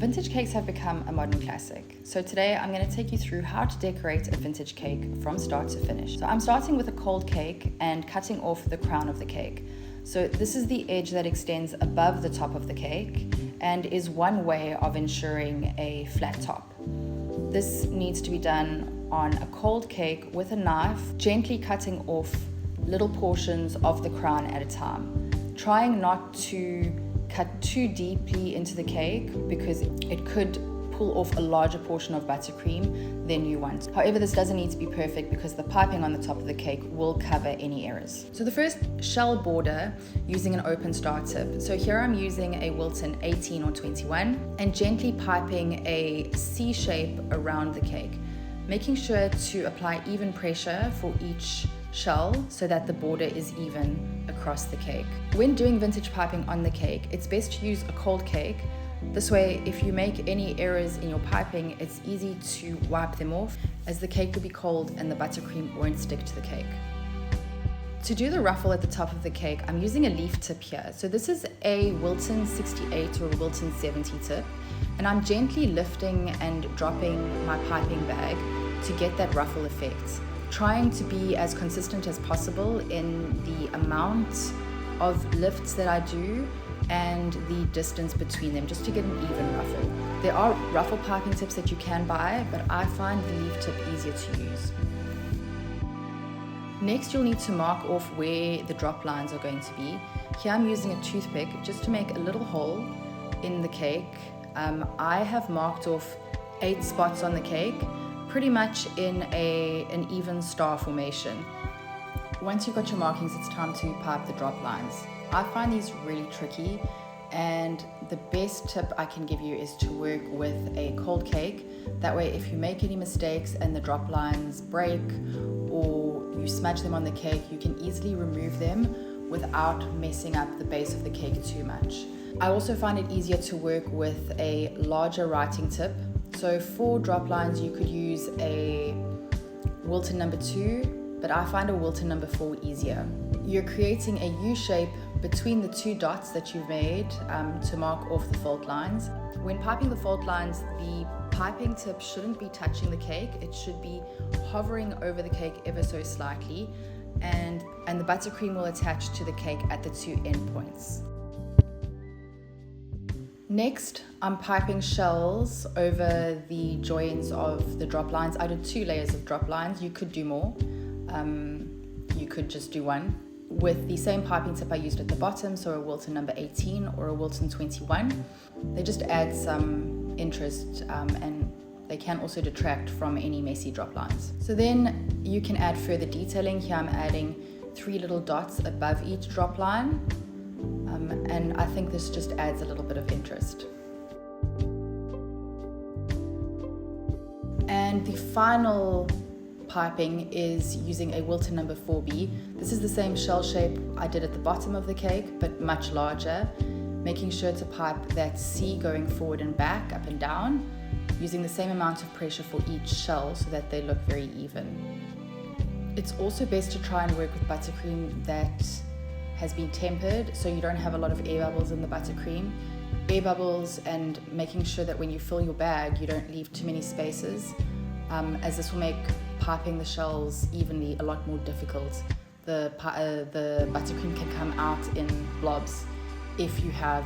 Vintage cakes have become a modern classic. So today I'm going to take you through how to decorate a vintage cake from start to finish. So I'm starting with a cold cake and cutting off the crown of the cake. So this is the edge that extends above the top of the cake and is one way of ensuring a flat top. This needs to be done on a cold cake with a knife, gently cutting off little portions of the crown at a time, trying not to cut too deeply into the cake because it could pull off a larger portion of buttercream than you want. However, this doesn't need to be perfect because the piping on the top of the cake will cover any errors. So the first, shell border using an open star tip. So here I'm using a Wilton 18 or 21 and gently piping a C shape around the cake, making sure to apply even pressure for each shell so that the border is even across the cake. When doing vintage piping on the cake, it's best to use a cold cake. This way, if you make any errors in your piping, it's easy to wipe them off as the cake will be cold and the buttercream won't stick to the cake. To do the ruffle at the top of the cake, I'm using a leaf tip here. So this is a Wilton 68 or a Wilton 70 tip, and I'm gently lifting and dropping my piping bag to get that ruffle effect, trying to be as consistent as possible in the amount of lifts that I do and the distance between them, just to get an even ruffle. There are ruffle piping tips that you can buy, but I find the leaf tip easier to use. Next, you'll need to mark off where the drop lines are going to be. Here I'm using a toothpick just to make a little hole in the cake. I have marked off 8 spots on the cake, pretty much in an even star formation. Once you've got your markings, it's time to pipe the drop lines. I find these really tricky, and the best tip I can give you is to work with a cold cake. That way, if you make any mistakes and the drop lines break or you smudge them on the cake, you can easily remove them without messing up the base of the cake too much. I also find it easier to work with a larger writing tip. So for drop lines, you could use a Wilton number 2, but I find a Wilton number 4 easier. You're creating a U shape between the 2 dots that you've made to mark off the fault lines. When piping the fault lines, the piping tip shouldn't be touching the cake. It should be hovering over the cake ever so slightly, and the buttercream will attach to the cake at the 2 endpoints. Next, I'm piping shells over the joins of the drop lines. I did 2 layers of drop lines. You could do more. You could just do 1. With the same piping tip I used at the bottom, so a Wilton number 18 or a Wilton 21. They just add some interest and they can also detract from any messy drop lines. So then you can add further detailing. Here I'm adding 3 little dots above each drop line. And I think this just adds a little bit of interest. And the final piping is using a Wilton number 4B. This is the same shell shape I did at the bottom of the cake, but much larger, making sure to pipe that C going forward and back, up and down, using the same amount of pressure for each shell so that they look very even. It's also best to try and work with buttercream that has been tempered, so you don't have a lot of air bubbles in the buttercream. Air bubbles, and making sure that when you fill your bag, you don't leave too many spaces, as this will make piping the shells evenly a lot more difficult. The buttercream can come out in blobs if you have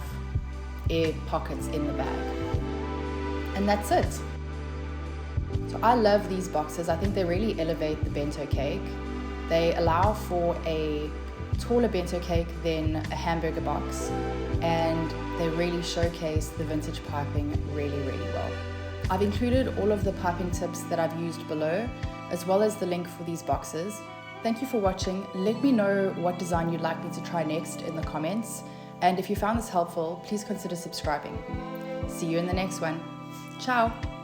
air pockets in the bag. And that's it. So I love these boxes. I think they really elevate the bento cake. They allow for a taller bento cake than a hamburger box, and they really showcase the vintage piping really, really well. I've included all of the piping tips that I've used below, as well as the link for these boxes. Thank you for watching. Let me know what design you'd like me to try next in the comments, and if you found this helpful, please consider subscribing. See you in the next one. Ciao!